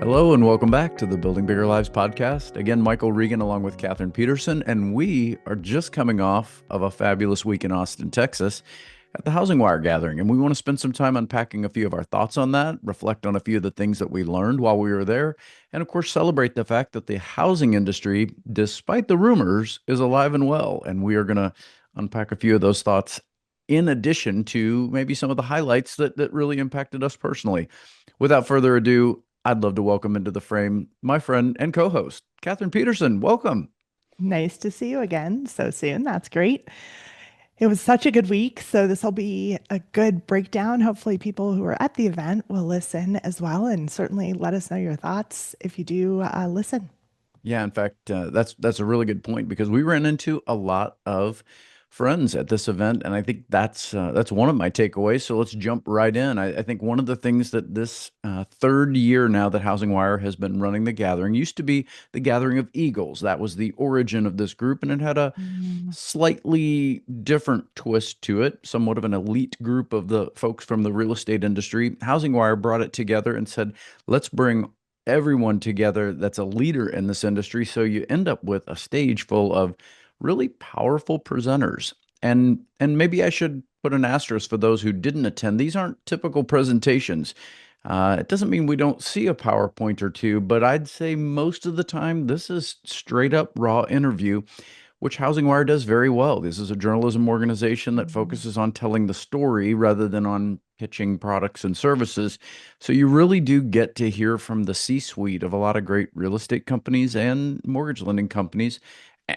Hello and welcome back to the Building Bigger Lives podcast. Again, Michael Regan along with Kathryn Pedersen, and we are just coming off of a fabulous week in Austin, Texas at the HousingWire Gathering, and we want to spend some time unpacking a few of our thoughts on that, reflect on a few of the things that we learned while we were there, and of course celebrate the fact that the housing industry, despite the rumors, is alive and well, and we are going to unpack a few of those thoughts in addition to maybe some of the highlights that really impacted us personally. Without further ado, I'd love to welcome into the frame my friend and co-host, Kathryn Pedersen. Welcome. Nice to see you again so soon. That's great. It was such a good week. So, this will be a good breakdown. Hopefully, people who are at the event will listen as well. And certainly let us know your thoughts if you do listen. Yeah, in fact, that's a really good point because we ran into a lot of friends at this event, and I think that's one of my takeaways. So let's jump right in. I think one of the things that this third year now that Housing Wire has been running the gathering used to be the Gathering of Eagles. That was the origin of this group, and it had a Mm. slightly different twist to it, somewhat of an elite group of the folks from the real estate industry. Housing Wire brought it together and said, let's bring everyone together that's a leader in this industry. So you end up with a stage full of really powerful presenters. And maybe I should put an asterisk for those who didn't attend. These aren't typical presentations. It doesn't mean we don't see a PowerPoint or two, but I'd say most of the time this is straight up raw interview, which Housing Wire does very well. This is a journalism organization that Mhm. focuses on telling the story rather than on pitching products and services. So you really do get to hear from the C-suite of a lot of great real estate companies and mortgage lending companies.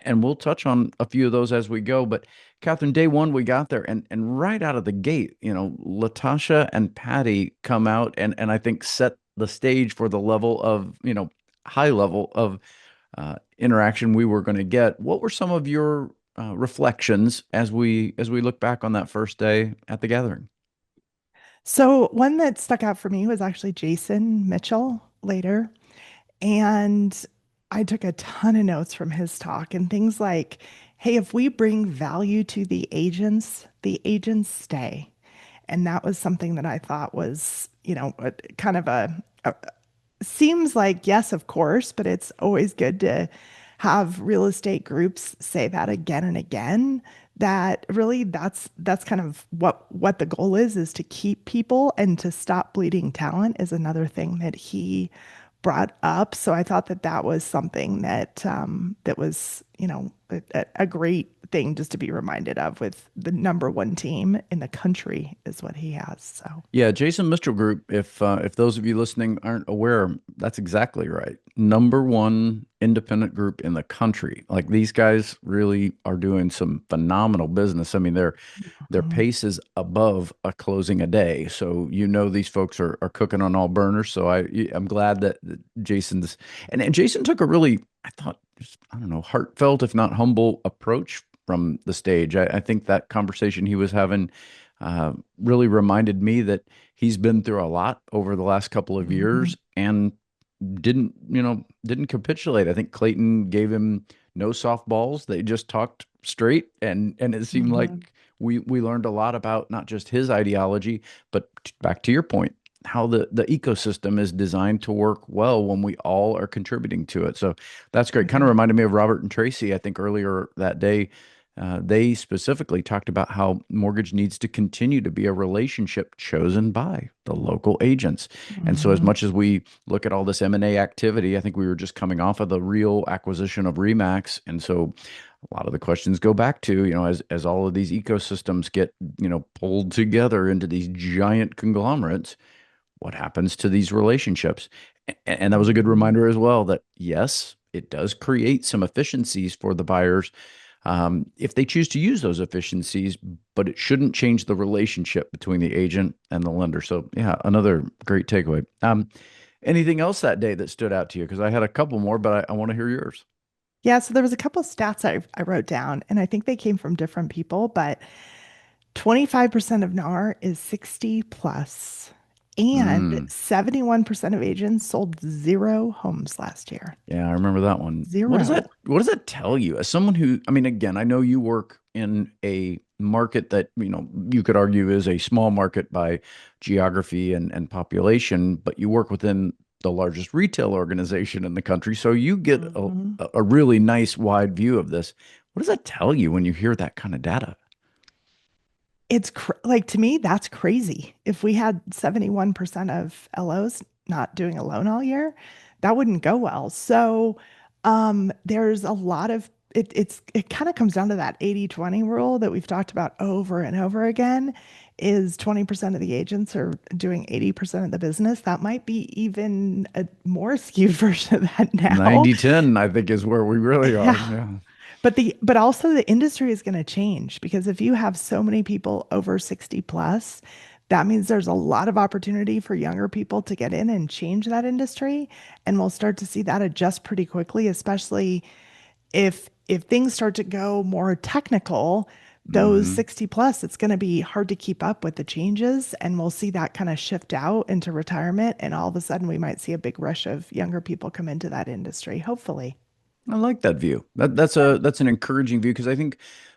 And we'll touch on a few of those as we go. But Kathryn, day one, we got there and right out of the gate, Latasha and Patty come out and I think set the stage for the level of, high level of interaction we were going to get. What were some of your reflections as we look back on that first day at the gathering? So, one that stuck out for me was actually Jason Mitchell later. And I took a ton of notes from his talk and things like, hey, if we bring value to the agents stay. And that was something that I thought was, kind of seems like, yes, of course, but it's always good to have real estate groups say that again and again. That really that's kind of what the goal is to keep people and to stop bleeding talent is another thing that he brought up. So I thought that that was something that was, a great thing just to be reminded of with the number one team in the country is what he has. So Yeah, Jason Mitchell Group. If those of you listening aren't aware, that's exactly right. Number one independent group in the country. Like these guys really are doing some phenomenal business. I mean, their mhm. pace is above a closing a day. So these folks are cooking on all burners. So I'm glad that Jason's and Jason took a really, I thought, just, I don't know, heartfelt, if not humble approach from the stage. I think that conversation he was having really reminded me that he's been through a lot over the last couple of Mhm. years and didn't capitulate. I think Clayton gave him no softballs. They just talked straight, and it seemed Mhm. like we learned a lot about not just his ideology, but back to your point, how the ecosystem is designed to work well when we all are contributing to it. So that's great. Kind of Mhm. reminded me of Robert and Tracy, I think earlier that day. They specifically talked about how mortgage needs to continue to be a relationship chosen by the local agents. And so, as Mhm. much as we look at all this M&A activity, I think we were just coming off of the real acquisition of Remax. And so, a lot of the questions go back to, as all of these ecosystems get, pulled together into these giant conglomerates, what happens to these relationships? And that was a good Mhm. reminder as well that yes, it does create some efficiencies for the buyers if they choose to use those efficiencies, but it shouldn't change the relationship between the agent and the lender. So, yeah, another great takeaway. Anything else that day that stood out to you? Because I had a couple more, but I want to hear yours. Yeah, so there was a couple stats I wrote down, and I think they came from different people, but 25% of NAR is 60 plus, and Mm. 71% of agents sold zero homes last year. Yeah, I remember that one. What does that Zero. what does that tell you? As someone who, I mean, again, I know you work in a market that, you could argue is a small market by geography and population, but you work within the largest retail organization in the country. So you get Mhm. a really nice wide view of this. What does that tell you when you hear that kind of data? Like to me, that's crazy. If we had 71% of LOs not doing a loan all year, that wouldn't go well. So there's a lot of it kind of comes down to that 80/20 rule that we've talked about over and over again is 20% of the agents are doing 80% of the business. That might be even a more skewed version of that now. 90/10, I think, is where we really are. Yeah. Yeah. But also the industry is going to change because if you have so many people over 60 plus, that means there's a lot of opportunity for younger people to get in and change that industry. And we'll start to see that adjust pretty quickly, especially if things start to go more technical, those Hmm. 60 plus, it's going to be hard to keep up with the changes. And we'll see that kind of shift out into retirement. And all of a sudden we might see a big rush of younger people come into that industry, hopefully. I like that view. Yeah. That's an encouraging view because I think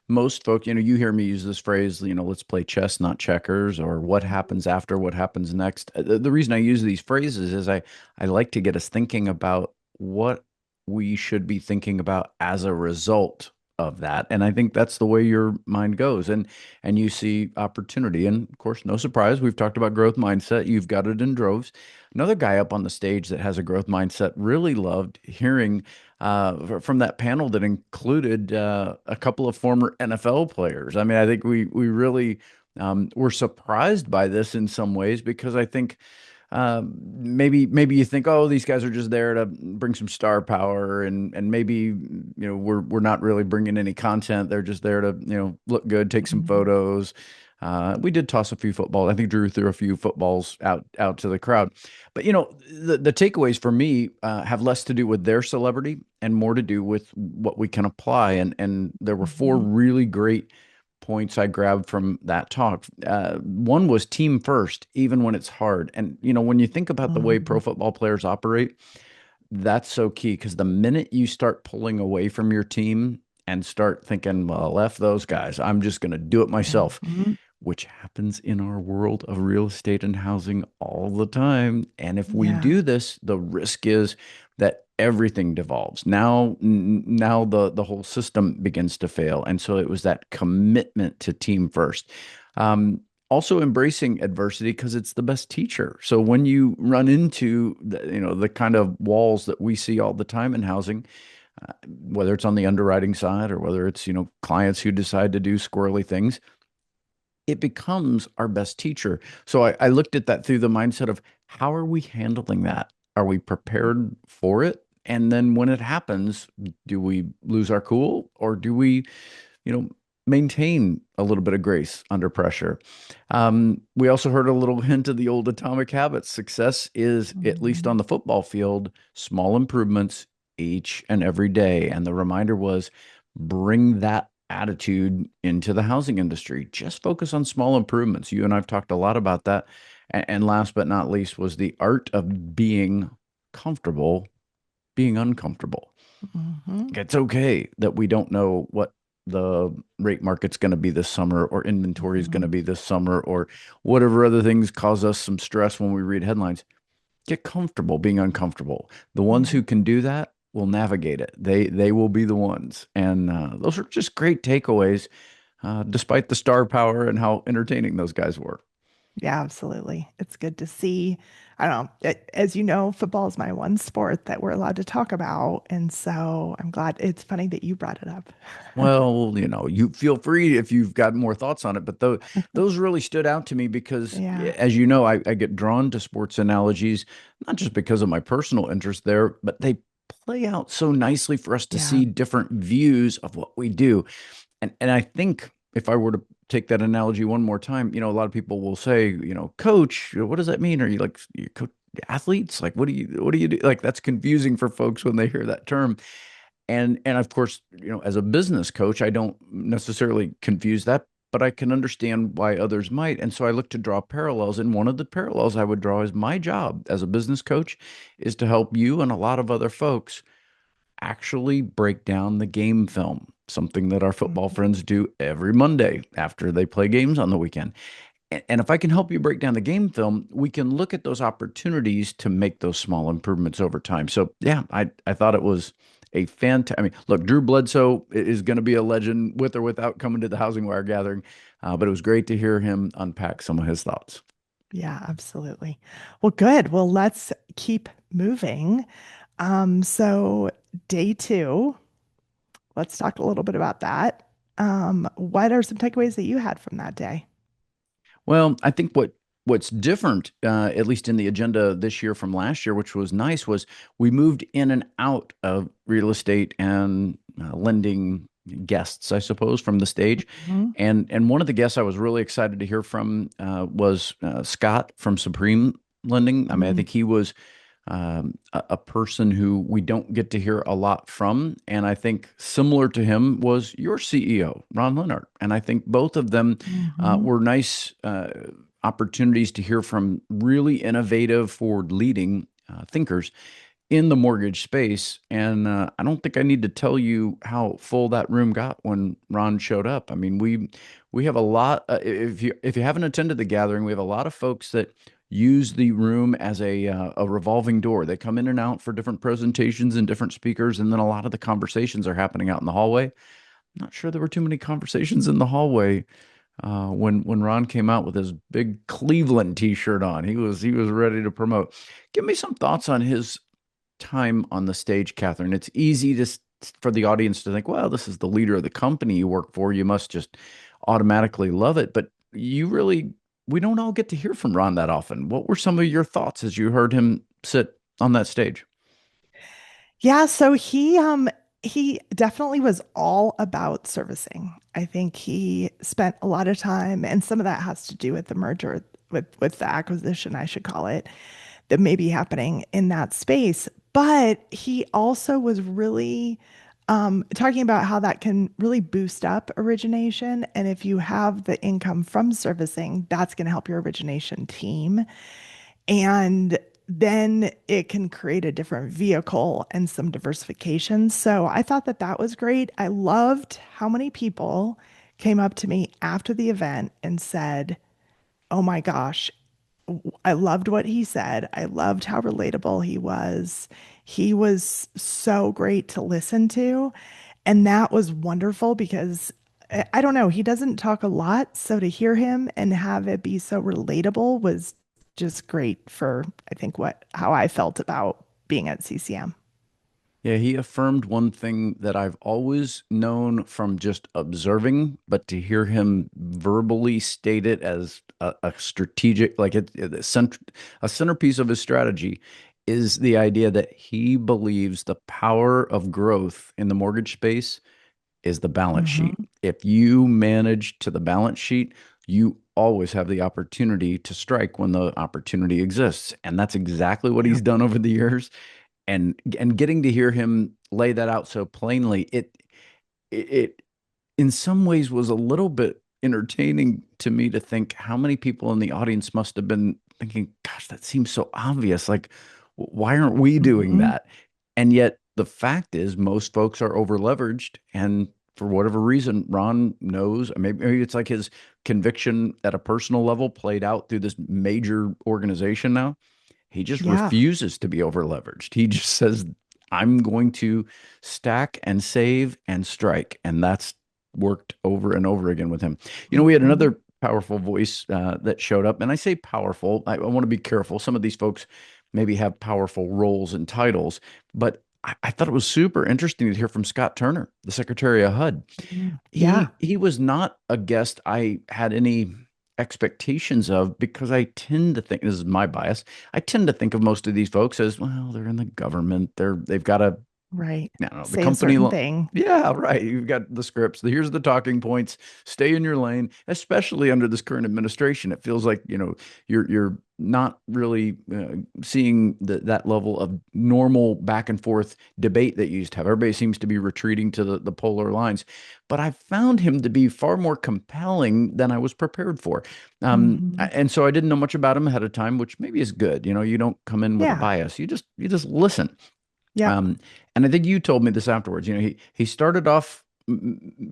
most folk, you hear me use this phrase, let's play chess, not checkers, or what happens after, what happens next. The reason I use these phrases is I like to get us thinking about what we should be thinking about as a result of that. And I think that's the way your mind goes. And you see opportunity. And of course, no surprise, we've talked about growth mindset. You've got it in droves. Another guy up on the stage that has a growth mindset really loved hearing from that panel that included a couple of former NFL players. I mean, I think we really were surprised by this in some ways because I think maybe you think, oh, these guys are just there to bring some star power, and maybe we're not really bringing any content. They're just there to look good, take some Mhm. photos. We did toss a few footballs. I think Drew threw a few footballs out to the crowd. But the takeaways for me have less to do with their celebrity and more to do with what we can apply. And there were four Mhm. really great points I grabbed from that talk. One was team first, even when it's hard. And when you think about the way pro Mhm. football players operate, that's so key because the minute you start pulling away from your team and start thinking, well, F those guys, I'm just going to do it myself, Mhm. which happens in our world of real estate and housing all the time. And if we Yeah. do this, the risk is that everything devolves. Now the whole system begins to fail. And so it was that commitment to team first. Um, Also embracing adversity because it's the best teacher. So when you run into the kind of walls that we see all the time in housing, whether it's on the underwriting side or whether it's clients who decide to do squirrely things, it becomes our best teacher. So I looked at that through the mindset of how are we handling that? Are we prepared for it? And then when it happens, do we lose our cool or do we, you know, maintain a little bit of grace under pressure? We also heard a little hint of the old atomic habits. Success is, at least Mhm. on the football field, small improvements each and every day. And the reminder was bring that attitude into the housing industry. Just focus on small improvements. You and I've talked a lot about that. And last but not least was the art of being comfortable, being uncomfortable. Mhm. It's okay that we don't know what the rate market's going to be this summer or inventory is going to Mhm. be this summer or whatever other things cause us some stress when we read headlines. Get comfortable being uncomfortable. The ones Yeah. who can do that will navigate it. They will be the ones. And those are just great takeaways, despite the star power and how entertaining those guys were. Yeah, absolutely. It's good to see. I don't know. As you know, football is my one sport that we're allowed to talk about. And so I'm glad it's funny that you brought it up. Well, you feel free if you've got more thoughts on it, but those really stood out to me because, Yeah. as you know, I get drawn to sports analogies, not just because of my personal interest there, but they play out so nicely for us to Yeah. see different views of what we do. And I think if I were to take that analogy one more time, a lot of people will say, coach, what does that mean? Are you like you coach athletes? Like, what do you do? Like, that's confusing for folks when they hear that term. And of course, as a business coach, I don't necessarily confuse that, but I can understand why others might. And so I look to draw parallels. And one of the parallels I would draw is my job as a business coach is to help you and a lot of other folks actually break down the game film, something that our football Mhm. friends do every Monday after they play games on the weekend. And if I can help you break down the game film, we can look at those opportunities to make those small improvements over time. So yeah, I thought it was a fantastic. I mean, look, Drew Bledsoe is going to be a legend with or without coming to the Housing Wire gathering, but it was great to hear him unpack some of his thoughts. Yeah, absolutely. Well, good. Well, let's keep moving. So day two, let's talk a little bit about that. What are some takeaways that you had from that day? Well, I think what's different, at least in the agenda this year from last year, which was nice, was we moved in and out of real estate and lending guests, I suppose, from the stage. Mhm. And one of the guests I was really excited to hear from was Scott from Supreme Lending. I mean, I Mm, think he was a person who we don't get to hear a lot from. And I think similar to him was your CEO, Ron Leonard. And I think both of them mhm. were nice opportunities to hear from really innovative, forward leading thinkers in the mortgage space. And I don't think I need to tell you how full that room got when Ron showed up. I mean, we have a lot. If you haven't attended the gathering, we have a lot of folks that use the room as a revolving door. They come in and out for different presentations and different speakers, and then a lot of the conversations are happening out in the hallway. I'm not sure there were too many conversations in the hallway when Ron came out with his big Cleveland T-shirt on. He was ready to promote. Give me some thoughts on his time on the stage, Kathryn. It's easy for the audience to think, well, this is the leader of the company you work for. You must just automatically love it. But we don't all get to hear from Ron that often. What were some of your thoughts as you heard him sit on that stage? Yeah, so he definitely was all about servicing. I think he spent a lot of time, and some of that has to do with the merger with the acquisition, I should call it, that may be happening in that space. But he also was really talking about how that can really boost up origination. And if you have the income from servicing, that's going to help your origination team. And then it can create a different vehicle and some diversification. So I thought that that was great. I loved how many people came up to me after the event and said, "Oh my gosh, I loved what he said. I loved how relatable he was. He was so great to listen to." And that was wonderful because I don't know, he doesn't talk a lot. So to hear him and have it be so relatable was just great for, I think, how I felt about being at CCM. Yeah, he affirmed one thing that I've always known from just observing, but to hear him verbally state it as a strategic, like a centerpiece of his strategy is the idea that he believes the power of growth in the mortgage space is the balance sheet. Hmm. If you manage to the balance sheet, you always have the opportunity to strike when the opportunity exists. And that's exactly what Yeah. he's done over the years. And getting to hear him lay that out so plainly, it in some ways was a little bit entertaining to me to think how many people in the audience must have been thinking, gosh, that seems so obvious. Like, why aren't we doing Hmm. that? And yet the fact is most folks are over leveraged. And for whatever reason, Ron knows, maybe it's like his conviction at a personal level played out through this major organization now. He just Yeah. refuses to be over leveraged. He just says, I'm going to stack and save and strike. And that's worked over and over again with him. You know, we had Hmm. another powerful voice that showed up. And I say powerful, I want to be careful. Some of these folks maybe have powerful roles and titles, but I thought it was super interesting to hear from Scott Turner, the Secretary of HUD. Yeah. He was not a guest I had any expectations of because I tend to think this is my bias. I tend to think of most of these folks as, well, they're in the government. They've got a Right. I don't know, the Say a company. certain thing. Yeah, right. You've got the scripts. Here's the talking points. Stay in your lane, especially under this current administration. It feels like, you're not really seeing that level of normal back and forth debate that you used to have. Everybody seems to be retreating to the polar lines. But I found him to be far more compelling than I was prepared for. Hmm. And so I didn't know much about him ahead of time, which maybe is good. You don't come in with a Yeah. bias. You just listen. Yep. Um, and I think you told me this afterwards. He started off.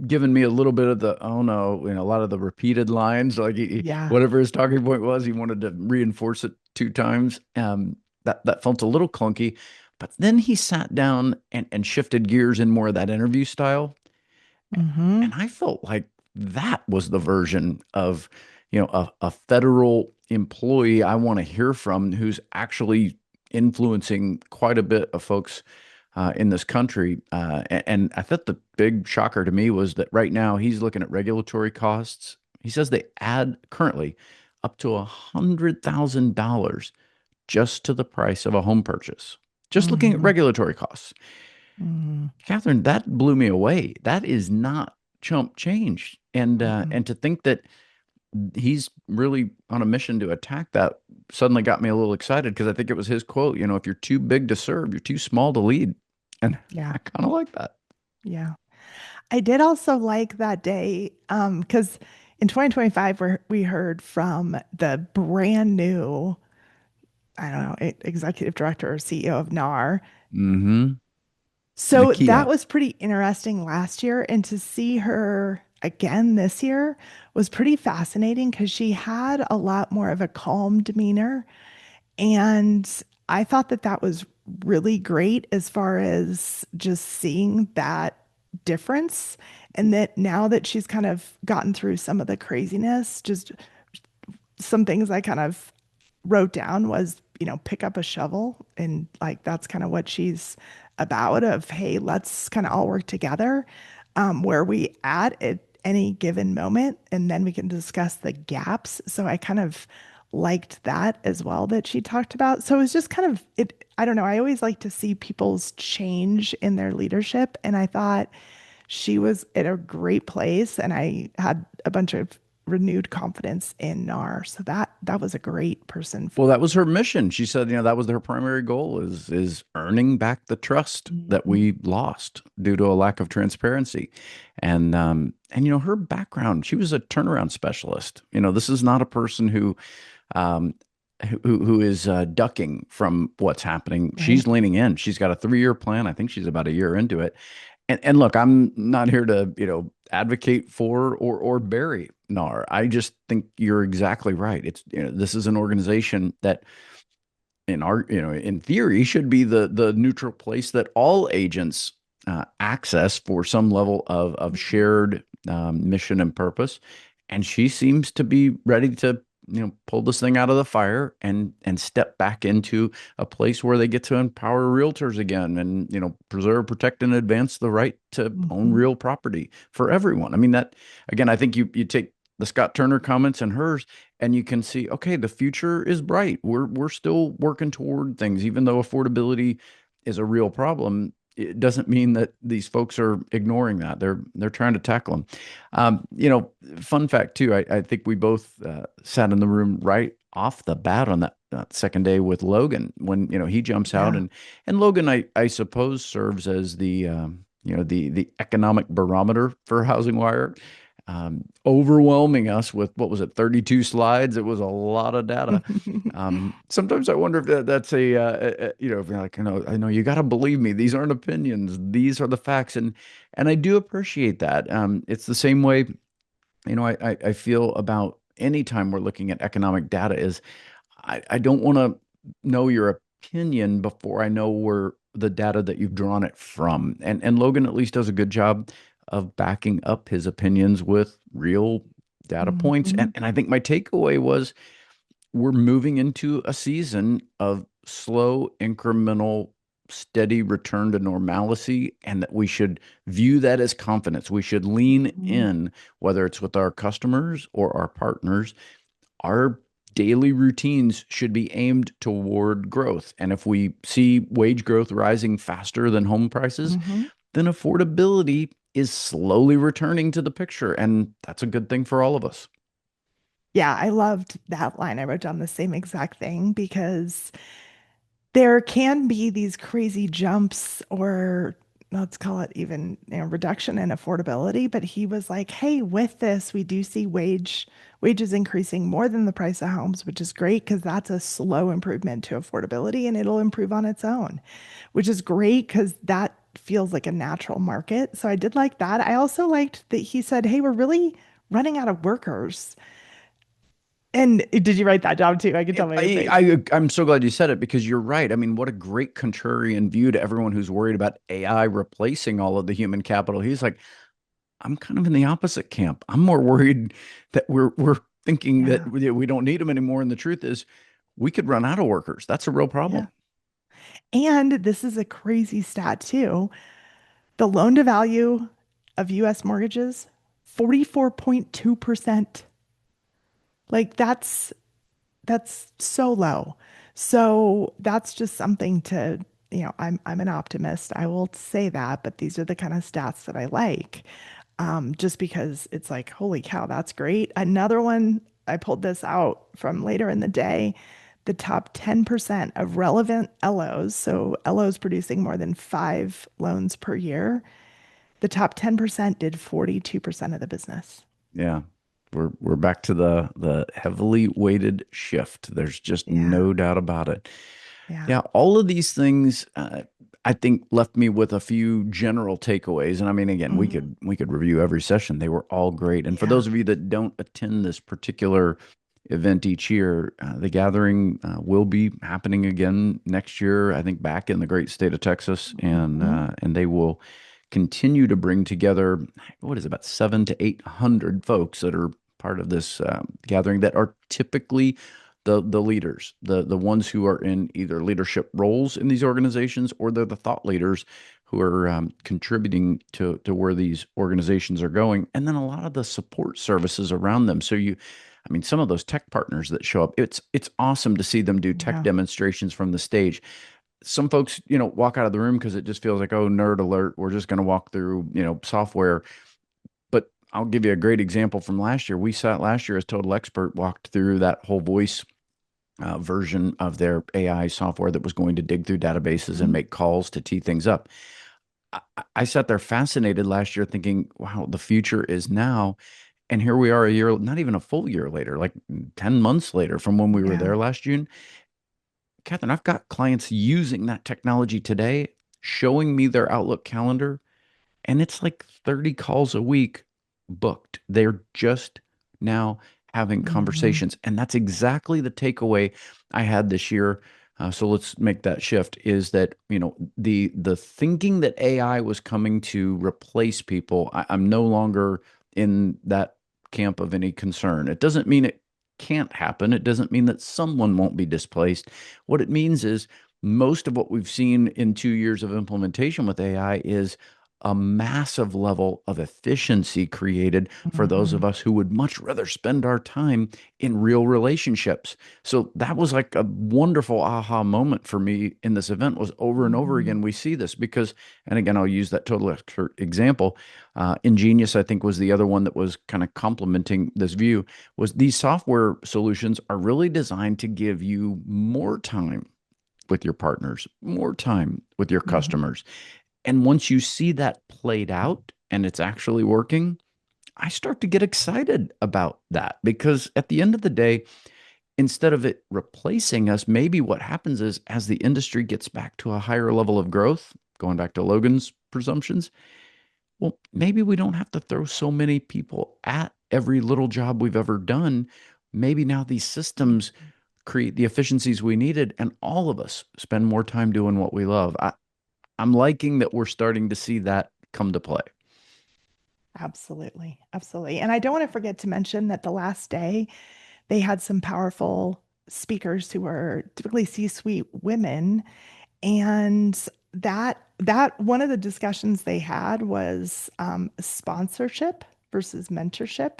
given me a little bit of the, oh no, a lot of the repeated lines, like Yeah. whatever his talking point was, he wanted to reinforce it two times. That felt a little clunky, but then he sat down and shifted gears in more of that interview style. Hmm. And I felt like that was the version of, a federal employee I want to hear from who's actually influencing quite a bit of folks in this country. And I thought the big shocker to me was that right now he's looking at regulatory costs. He says they add currently up to $100,000 just to the price of a home purchase, just looking at Hmm. regulatory costs. Hmm. Catherine, that blew me away. That is not chump change. And to think that he's really on a mission to attack that suddenly got me a little excited because I think it was his quote, if you're too big to serve, you're too small to lead. And Yeah. I kind of like that. Yeah. I did also like that day because in 2025 we heard from the brand new, I don't know, executive director or CEO of NAR. Mm-hmm. So that Nakia. was pretty interesting last year. And to see her again this year was pretty fascinating because she had a lot more of a calm demeanor. And I thought that that was really great as far as just seeing that difference. And that now that she's kind of gotten through some of the craziness, just some things I kind of wrote down was, pick up a shovel. And like that's kind of what she's about of, hey, let's kind of all work together where we at any given moment. And then we can discuss the gaps. So I kind of liked that as well that she talked about. So it was just kind of it, I don't know. I always like to see people's change in their leadership. And I thought she was at a great place and I had a bunch of renewed confidence in NAR. So that was a great person. Well, that was her mission. She said, that was her primary goal is earning back the trust that Mhm. we lost due to a lack of transparency. And her background, she was a turnaround specialist. This is not a person um who is ducking from what's happening. Right. She's leaning in. She's got a 3-year plan. I think she's about a year into it. And look, I'm not here to, advocate for or bury NAR. I just think you're exactly right. It's, this is an organization that in theory should be the neutral place that all agents access for some level of Mhm. shared mission and purpose. And she seems to be ready to pull this thing out of the fire and step back into a place where they get to empower realtors again and preserve, protect, and advance the right to own Mhm. real property for everyone. I mean, that again, I think you take the Scott Turner comments and hers, and you can see, okay, the future is bright. We're still working toward things, even though affordability is a real problem. It doesn't mean that these folks are ignoring that. They're trying to tackle them. Fun fact too. I think we both sat in the room right off the bat on that second day with Logan when he jumps out, Yeah. and Logan I suppose serves as the the economic barometer for HousingWire, overwhelming us with what was it, 32 slides. It was a lot of data. Sometimes I wonder if that's if you're like, I know you got to believe me. These aren't opinions. These are the facts. And I do appreciate that. It's the same way, I feel about any time we're looking at economic data is I don't want to know your opinion before I know where the data that you've drawn it from. And Logan at least does a good job of backing up his opinions with real data points. And Mhm. and I think my takeaway was we're moving into a season of slow, incremental, steady return to normalcy, and that we should view that as confidence. We should lean Mhm. in, whether it's with our customers or our partners. Our daily routines should be aimed toward growth. And if we see wage growth rising faster than home prices, Mhm. then affordability is slowly returning to the picture. And that's a good thing for all of us. Yeah, I loved that line. I wrote down the same exact thing because there can be these crazy jumps or let's call it even, reduction in affordability. But he was like, hey, with this, we do see wages increasing more than the price of homes, which is great because that's a slow improvement to affordability and it'll improve on its own, which is great because that feels like a natural market. So I did like that. I also liked that he said, hey, we're really running out of workers. And did you write that down too? I can tell by your face. I'm so glad you said it because you're right. I mean, what a great contrarian view to everyone who's worried about AI replacing all of the human capital. He's like, I'm kind of in the opposite camp. I'm more worried that we're thinking that Yeah. we don't need them anymore. And the truth is, we could run out of workers. That's a real Yeah. problem. And this is a crazy stat too. The loan to value of US mortgages, 44.2%. Like that's so low. So that's just something to, I'm an optimist. I will say that, but these are the kind of stats that I like. Just because it's like, holy cow, that's great. Another one, I pulled this out from later in the day. The top 10% of relevant LOs, so LOs producing more than 5 loans per year, the top 10% did 42% of the business. Yeah. We're back to the heavily weighted shift. There's just Yeah. no doubt about it. Yeah. Yeah, all of these things I think left me with a few general takeaways. And I mean, again, Mhm. we could review every session. They were all great. And for Yeah. those of you that don't attend this particular event each year, the gathering will be happening again next year. I think back in the great state of Texas, Mhm. and they will continue to bring together what is it, about 700 to 800 folks that are part of this gathering that are typically the leaders, the ones who are in either leadership roles in these organizations, or they're the thought leaders who are contributing to where these organizations are going, and then a lot of the support services around them. So I mean, some of those tech partners that show up, it's awesome to see them do tech Yeah. demonstrations from the stage. Some folks, walk out of the room because it just feels like, oh, nerd alert. We're just going to walk through, software. But I'll give you a great example from last year. We sat last year as Total Expert, walked through that whole voice version of their AI software that was going to dig through databases and Mhm. make calls to tee things up. I sat there fascinated last year thinking, wow, the future is now. And here we are a year, not even a full year later, like 10 months later from when we were Yeah. there last June. Kathryn, I've got clients using that technology today, showing me their Outlook calendar, and it's like 30 calls a week booked. They're just now having Mhm. conversations. And that's exactly the takeaway I had this year. So let's make that shift is that, the thinking that AI was coming to replace people, I'm no longer in that camp of any concern. It doesn't mean it can't happen. It doesn't mean that someone won't be displaced. What it means is most of what we've seen in 2 years of implementation with AI is a massive level of efficiency created for those of Mhm. us who would much rather spend our time in real relationships. So that was like a wonderful aha moment for me in this event. Was over and over Mhm. again we see this because, and again, I'll use that total expert example. Ingenious, I think, was the other one that was kind of complementing this view. Was these software solutions are really designed to give you more time with your partners, more time with your Mhm. customers. And once you see that played out and it's actually working, I start to get excited about that because at the end of the day, instead of it replacing us, maybe what happens is as the industry gets back to a higher level of growth, going back to Logan's presumptions, well, maybe we don't have to throw so many people at every little job we've ever done. Maybe now these systems create the efficiencies we needed and all of us spend more time doing what we love. I'm liking that we're starting to see that come to play. Absolutely. Absolutely. And I don't want to forget to mention that the last day they had some powerful speakers who were typically C-suite women. And that one of the discussions they had was sponsorship versus mentorship.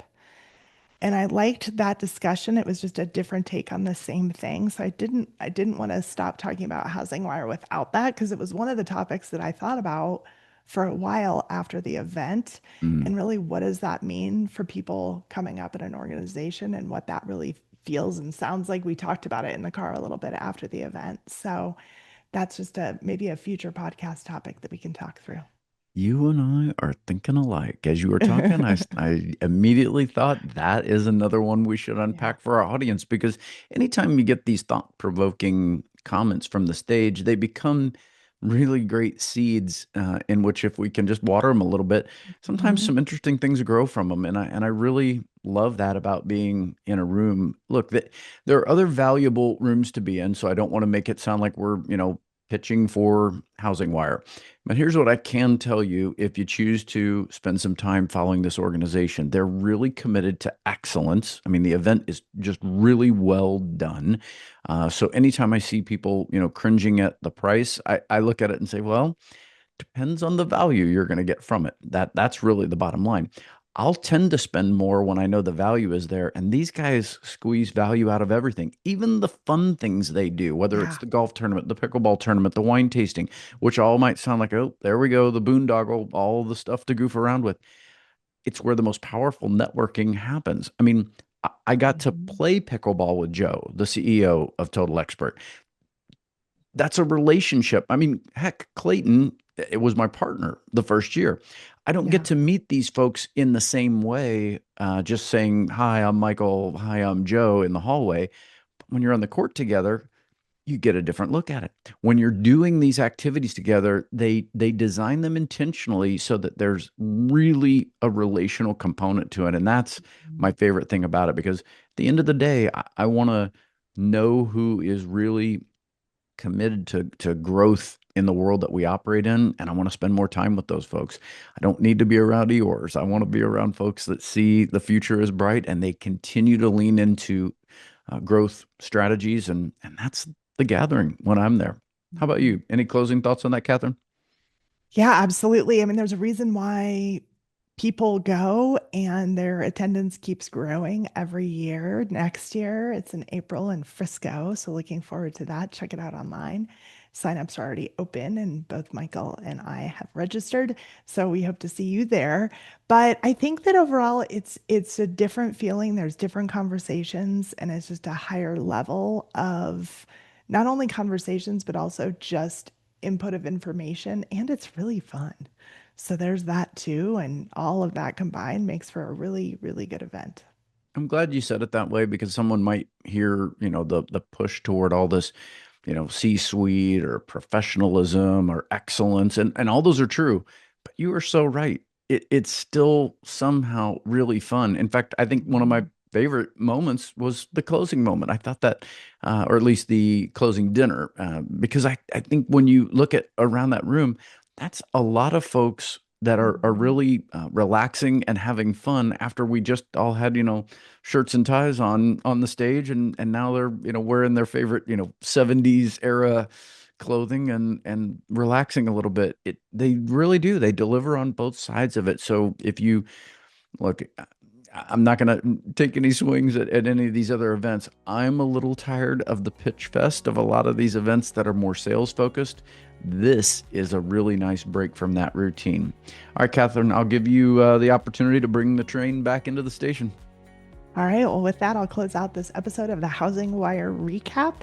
And I liked that discussion. It was just a different take on the same thing. So I didn't want to stop talking about Housing Wire without that because it was one of the topics that I thought about for a while after the event. Mm. And really, what does that mean for people coming up in an organization and what that really feels and sounds like? We talked about it in the car a little bit after the event. So that's just a maybe a future podcast topic that we can talk through. You and I are thinking alike. As you were talking, I immediately thought that is another one we should Yeah. unpack for our audience because anytime you get these thought provoking comments from the stage, they become really great seeds in which if we can just water them a little bit, sometimes Mhm. some interesting things grow from them. And I really love that about being in a room. Look, there are other valuable rooms to be in, so I don't want to make it sound like we're, pitching for Housing Wire. But here's what I can tell you if you choose to spend some time following this organization. They're really committed to excellence. I mean, the event is just really well done. So anytime I see people, cringing at the price, I look at it and say, well, depends on the value you're going to get from it. That's really the bottom line. I'll tend to spend more when I know the value is there. And these guys squeeze value out of everything, even the fun things they do, whether it's Yeah. the golf tournament, the pickleball tournament, the wine tasting, which all might sound like, oh, there we go, the boondoggle, all the stuff to goof around with. It's where the most powerful networking happens. I mean, I got to Mhm. play pickleball with Joe, the CEO of Total Expert. That's a relationship. I mean, heck, Clayton, it was my partner the first year. I don't get Yeah. to meet these folks in the same way, just saying, hi, I'm Michael, hi, I'm Joe in the hallway. But when you're on the court together, you get a different look at it. When you're doing these activities together, they design them intentionally so that there's really a relational component to it. And that's my Mhm. favorite thing about it because at the end of the day, I want to know who is really committed to growth in the world that we operate in, and I want to spend more time with those folks. I don't need to be around Eeyores. I want to be around folks that see the future is bright and they continue to lean into growth strategies, and that's the gathering when I'm there. How about Mhm. you? Any closing thoughts on that, Catherine? Yeah, absolutely. I mean, there's a reason why people go and their attendance keeps growing every year. Next year, it's in April in Frisco. So looking forward to that. Check it out online. Signups are already open, and both Michael and I have registered. So we hope to see you there. But I think that overall it's a different feeling. There's different conversations, and it's just a higher level of not only conversations, but also just input of information. And it's really fun. So there's that too. And all of that combined makes for a really, really good event. I'm glad you said it that way because someone might hear, the push toward all this, C-suite or professionalism or excellence, and all those are true. But you are so right. It's still somehow really fun. In fact, I think one of my Mhm. favorite moments was the closing moment. I thought that, or at least the closing dinner, because I think when you look at around that room, that's a lot of folks that are Mhm. really relaxing and having fun after we just all had, shirts and ties on the stage, and now they're, wearing their favorite, 70s era clothing and relaxing a little bit. They really do. They deliver on both sides of it. So if you look, I'm not going to take any swings at any of these other events. I'm a little tired of the pitch fest of a lot of these events that are more sales focused. This is a really nice break from that routine. All right, Catherine, I'll give you the opportunity to bring the train back into the station. All right. Well, with that, I'll close out this episode of the Housing Wire recap.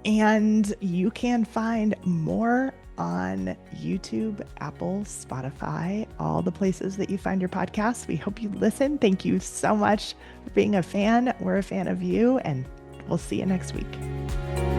And you can find more on YouTube, Apple, Spotify, all the places that you find your podcasts. We hope you listen. Thank you so much for being a fan. We're a fan of you, and we'll see you next week.